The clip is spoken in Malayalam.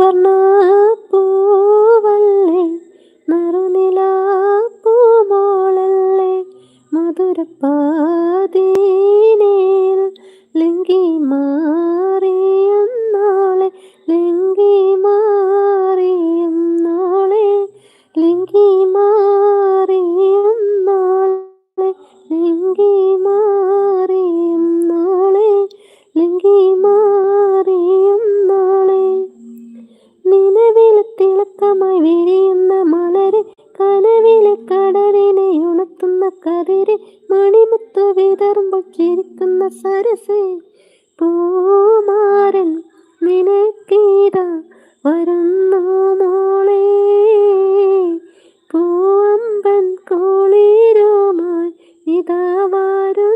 സുവർണ പൂവല്ലേ നറുനിലാപ്പൂമോളല്ലേ മധുരപ്പാതീനേൽ ലിംഗി മാറിയും നാളെ ലിംഗി മാറിയും നാളെ ലിംഗി മാറിയും നാളെ ലിംഗി മാറിയും നാളെ ലിംഗി മാറിയും നാളെ നിലവിലെ തിളക്കമായി വിരിയുന്ന മലരെ കനവിലെ കടലിനെ ഉണർത്തുന്ന കതിരെ മണിമുത്ത് വിതറുമ്പോൾ ചിരിക്കുന്ന സരസേ പൂമാരൻ നിനക്കീതാ വരുന്നു മോളെ പൂവമ്പൻ കോളിരുമായി ഇതാ വരും